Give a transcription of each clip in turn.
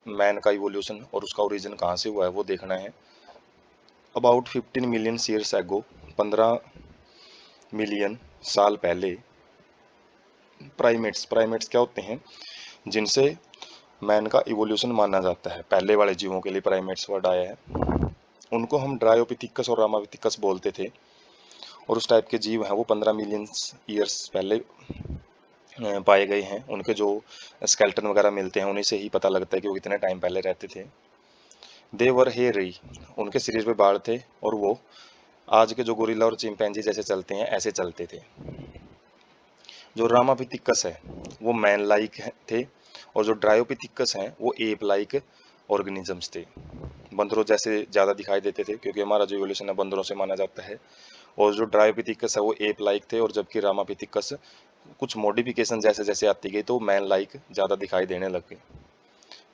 Man का evolution और उसका ओरिजिन कहाँ से हुआ है वो देखना है। अबाउट 15 मिलियन ईयर्स एगो, 15 मिलियन साल पहले, प्राइमेट्स क्या होते हैं जिनसे मैन का इवोल्यूशन माना जाता है, पहले वाले जीवों के लिए प्राइमेट्स वर्ड आया है, उनको हम ड्रायोपिथिकस और रामापिथिकस बोलते थे। और उस टाइप के जीव हैं वो 15 मिलियन ईयर्स पहले पाए गए हैं। उनके जो स्केल्टन वगैरह मिलते हैं उन्हीं से ही पता लगता है कि वो कितने टाइम पहले रहते थे। देवर हेयरी, उनके शरीर पे बाल थे और वो आज के जो गोरिल्ला और चिंपैंजी जैसे चलते हैं ऐसे चलते थे। जो रामापिथिकस है वो मैन लाइक थे और जो ड्रायोपिथिकस हैं वो एप लाइक ऑर्गेनिजम्स थे, बंदरों जैसे ज़्यादा दिखाई देते थे क्योंकि हमारा जो इवोल्यूशन है बंदरों से माना जाता है। और जो ड्रायोपिथिकस है वो एप लाइक थे, और जबकि रामापिथिकस कुछ मॉडिफिकेशन जैसे जैसे आती गई तो मैन लाइक ज़्यादा दिखाई देने लग गए।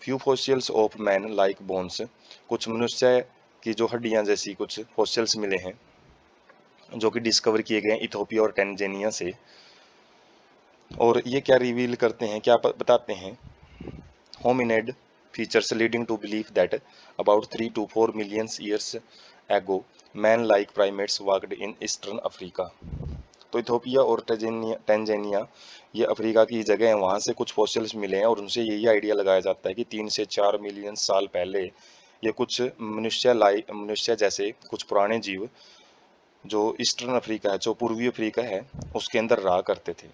Few fossils of man like bones, कुछ मनुष्य की जो हड्डियां जैसी कुछ फॉसिल्स मिले हैं जो कि डिस्कवर किए गए हैं इथोपिया और टेंजेनिया से। और ये क्या रिवील करते हैं, क्या बताते हैं, hominid features leading to believe that about 3 to 4 million years ago man like primates walked in eastern Africa. तो इथोपिया और टेंजेनिया ये अफ्रीका की जगह है, वहाँ से कुछ फॉसिल्स मिले हैं और उनसे यही आइडिया लगाया जाता है कि 3 से 4 मिलियन साल पहले ये कुछ मनुष्य जैसे कुछ पुराने जीव जो ईस्टर्न अफ्रीका है, जो पूर्वी अफ्रीका है, उसके अंदर रहा करते थे।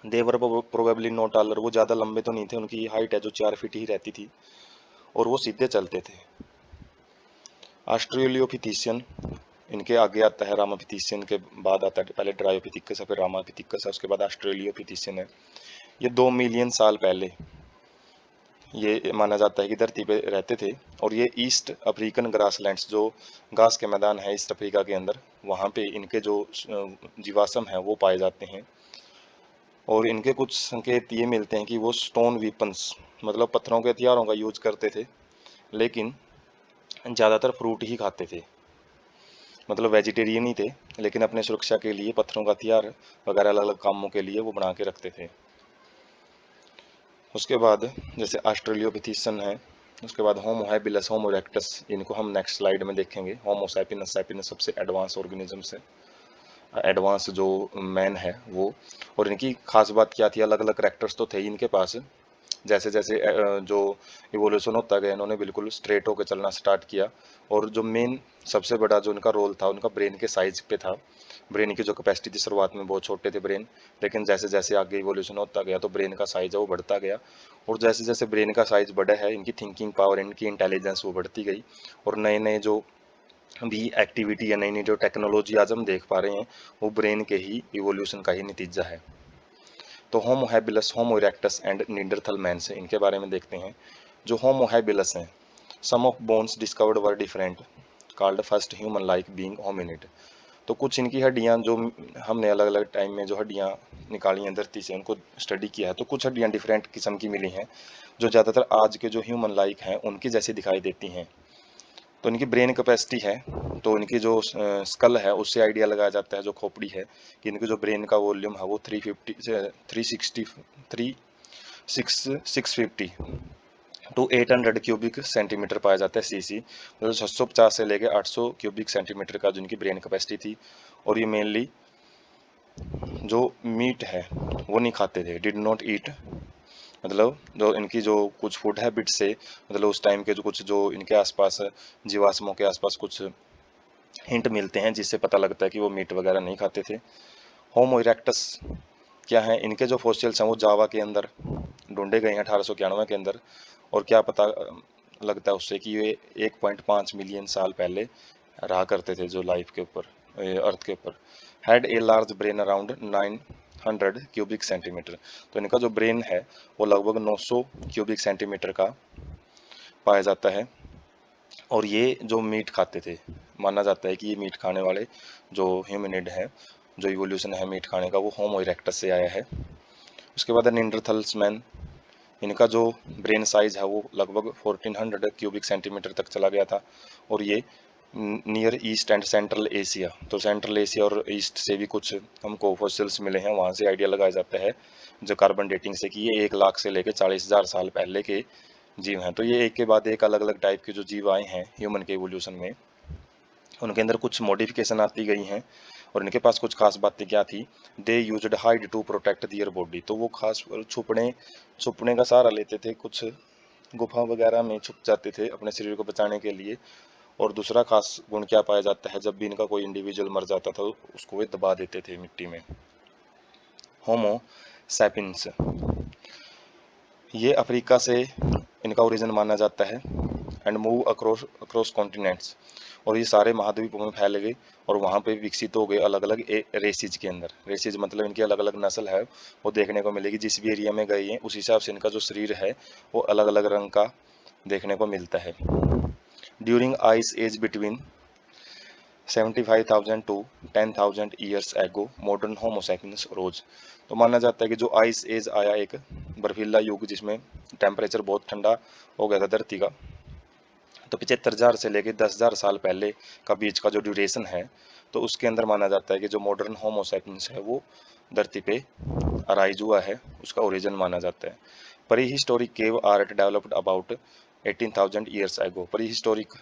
देवर प्रोबेबली नॉट टालर, वो ज़्यादा लंबे तो नहीं थे, उनकी हाइट है जो 4 फीट ही रहती थी और वो सीधे चलते थे। ऑस्ट्रेलियोपिथीशियन, इनके आगे आता है, रामापिथिशियन के बाद आता है, पहले ड्रायोपिथिकस है फिर रामापिथिकस है, उसके बाद ऑस्ट्रेलियोपिथीशियन है। ये 2 मिलियन साल पहले ये माना जाता है कि धरती पे रहते थे। और ये ईस्ट अफ्रीकन ग्रासलैंड्स, जो घास के मैदान है ईस्ट अफ्रीका के अंदर, वहाँ पे इनके जो जीवाश्म हैं वो पाए जाते हैं। और इनके कुछ संकेत ये मिलते हैं कि वो स्टोन वीपन्स, मतलब पत्थरों के हथियारों का यूज करते थे, लेकिन ज़्यादातर फ्रूट ही खाते थे, मतलब वेजिटेरियन ही थे, लेकिन अपने सुरक्षा के लिए पत्थरों का हथियार वगैरह अलग अलग कामों के लिए वो बना के रखते थे। उसके बाद जैसे ऑस्ट्रेलियोपिथीशियन है, उसके बाद होमो हैबिलस, होमो इरेक्टस, इनको हम नेक्स्ट स्लाइड में देखेंगे। होमो सैपिनस, सैपिनस सबसे एडवांस ऑर्गेनिजम्स है, एडवांस जो मैन है वो। और इनकी खास बात क्या थी, अलग अलग करेक्टर्स तो थे ही इनके पास, जैसे जैसे जो इवोल्यूशन होता गया इन्होंने बिल्कुल स्ट्रेट होकर चलना स्टार्ट किया। और जो मेन सबसे बड़ा जो इनका रोल था उनका ब्रेन के साइज पे था। ब्रेन की जो कैपेसिटी थी, शुरुआत में बहुत छोटे थे ब्रेन, लेकिन जैसे जैसे आगे इवोल्यूशन होता गया तो ब्रेन का साइज है वो बढ़ता गया। और जैसे जैसे ब्रेन का साइज बढ़ा है, इनकी थिंकिंग पावर, इनकी इंटेलिजेंस वो बढ़ती गई। और नए नए जो भी एक्टिविटी या नई नई जो टेक्नोलॉजी आज हम देख पा रहे हैं वो ब्रेन के ही इवोल्यूशन का ही नतीजा है। तो Homo habilis, Homo erectus and Neanderthal man से इनके बारे में देखते हैं। जो होमो हैबिलस हैं, some of bones discovered were different, called first human like being hominid. तो कुछ इनकी हड्डियां जो हमने अलग अलग टाइम में जो हड्डियां निकाली हैं धरती से, उनको स्टडी किया है, तो कुछ हड्डियां डिफरेंट किस्म की मिली हैं जो ज़्यादातर आज के जो ह्यूमन लाइक हैं उनकी जैसी दिखाई देती हैं। तो इनकी ब्रेन कैपेसिटी है, तो इनकी जो स्कल है उससे आइडिया लगाया जाता है, जो खोपड़ी है, कि इनकी जो ब्रेन का वॉल्यूम है वो 350 से 360 three six 650 to 800 cubic centimetre पाया जाता है, सीसी, मतलब 650 से लेके 800 क्यूबिक सेंटीमीटर का जो इनकी ब्रेन कैपेसिटी थी। और ये मेनली जो मीट है वो नहीं खाते थे, डिड नॉट ईट, मतलब जो इनकी जो कुछ फूड हैबिट से, मतलब उस टाइम के जो कुछ जो इनके आसपास जीवाश्मों के आसपास कुछ हिंट मिलते हैं जिससे पता लगता है कि वो मीट वगैरह नहीं खाते थे। होमो इरेक्टस क्या है, इनके जो फॉसिल्स हैं वो जावा के अंदर ढूंढे गए हैं 1891 के अंदर। और क्या पता लगता है उससे कि ये 1.5 मिलियन साल पहले रहा करते थे जो लाइफ के ऊपर, अर्थ के ऊपर। Had a large brain around 900 cubic centimetre, तो इनका जो ब्रेन है वो लगभग 900 क्यूबिक सेंटीमीटर का पाया जाता है। और ये जो मीट खाते थे, माना जाता है कि ये मीट खाने वाले जो ह्यूमनिड है, जो इवोल्यूशन है मीट खाने का, वो होमो इरेक्टस से आया है। उसके बाद निएंडरथल्स मैन, इनका जो ब्रेन साइज है वो लगभग 1400 क्यूबिक सेंटीमीटर तक चला गया था। और ये near east and central Asia, तो सेंट्रल एशिया और ईस्ट से भी कुछ हमको फॉसिल्स मिले हैं, वहाँ से आइडिया लगाया जाता है जो कार्बन डेटिंग से कि ये 1 लाख से लेकर 40,000 साल पहले के जीव हैं। तो ये एक के बाद एक अलग अलग टाइप के जो जीव आए हैं ह्यूमन के इवोल्यूशन में, उनके अंदर कुछ मॉडिफिकेशन आती गई हैं और इनके पास कुछ खास बातें क्या थी। They used hide to protect their body, तो वो खास छुपने छुपने का सहारा लेते थे, कुछ गुफा वगैरह में छुप जाते थे अपने शरीर को बचाने के लिए। और दूसरा खास गुण क्या पाया जाता है, जब भी इनका कोई इंडिविजुअल मर जाता था उसको वे दबा देते थे मिट्टी में। होमो सैपियंस, ये अफ्रीका से इनका ओरिजिन माना जाता है। And move across across continents, और ये सारे महाद्वीपों में फैल गए और वहाँ पे विकसित हो गए अलग अलग रेसिज के अंदर। रेसिज मतलब इनकी अलग अलग नस्ल है वो देखने को मिलेगी, जिस भी एरिया में गए हैं उस हिसाब से इनका जो शरीर है वो अलग अलग रंग का देखने को मिलता है। During ice age between 75,000 to 10,000 years ago modern Homo sapiens rose. तो माना जाता है कि जो आइस एज आया, एक बर्फीला युग जिसमें टेम्परेचर बहुत ठंडा हो गया था धरती का, तो 75,000 से लेकर 10,000 साल पहले का बीच का जो ड्यूरेशन है, तो उसके अंदर माना जाता है कि जो मॉडर्न होमो सैपियंस है वो धरती पे अराइज हुआ है, उसका ओरिजिन माना जाता है। Pre historic cave art developed about 18,000 years ago. Pre historic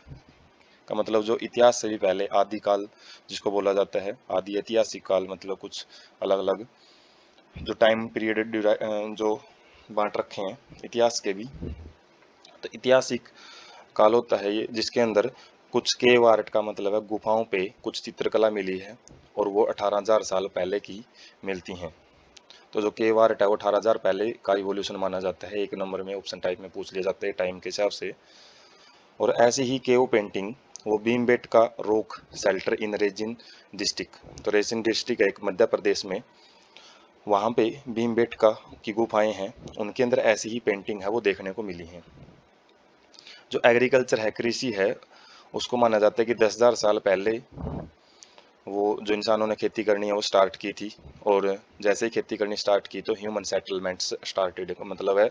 का मतलब जो इतिहास से भी पहले, आदि काल जिसको बोला जाता है, आदि ऐतिहासिक काल, मतलब कुछ अलग अलग जो टाइम पीरियड जो बांट रखे हैं इतिहास के भी। तो ऐतिहासिक काल होता है ये जिसके अंदर कुछ केव आर्ट का मतलब है गुफाओं पे कुछ चित्रकला मिली है और वो 18,000 साल पहले की मिलती हैं। तो जो केव आर्ट है वो 18,000 पहले का इवोल्यूशन माना जाता है। एक नंबर में ऑप्शन टाइप में पूछ लिया जाता है टाइम के हिसाब से। और ऐसे ही केव पेंटिंग, वो भीमबेट का rock shelter in resin district, तो रेजिन डिस्ट्रिक्ट है एक मध्य प्रदेश में, वहाँ पे भीमबेटका की गुफाएं हैं, उनके अंदर ऐसी ही पेंटिंग है वो देखने को मिली है। जो एग्रीकल्चर है, कृषि है, उसको माना जाता है कि 10,000 साल पहले वो जो इंसानों ने खेती करनी है वो स्टार्ट की थी, और जैसे ही खेती करनी स्टार्ट की तो ह्यूमन सेटलमेंट्स स्टार्टेड, मतलब है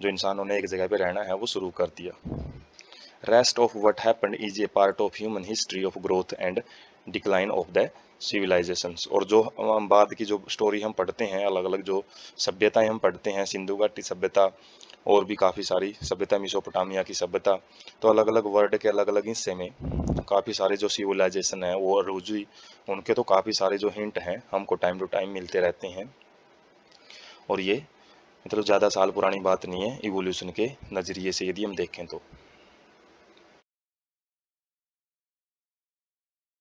जो इंसानों ने एक जगह पे रहना है वो शुरू कर दिया। Rest of what happened is a part of human history of growth and decline of the civilizations। और जो हम बाद की जो स्टोरी हम पढ़ते हैं, अलग अलग जो सभ्यताएं हम पढ़ते हैं, सिंधु घाटी सभ्यता और भी काफ़ी सारी सभ्यता, मिसोपोटामिया की सभ्यता, तो अलग अलग वर्ल्ड के अलग अलग हिस्से में काफ़ी सारे जो सिविलाइजेशन है वो अरूज हुई, उनके तो काफ़ी सारे जो हिंट हैं हमको टाइम टू टाइम मिलते रहते हैं। और ये मतलब ज़्यादा साल पुरानी बात नहीं है इवोल्यूशन के नज़रिए से यदि हम देखें तो।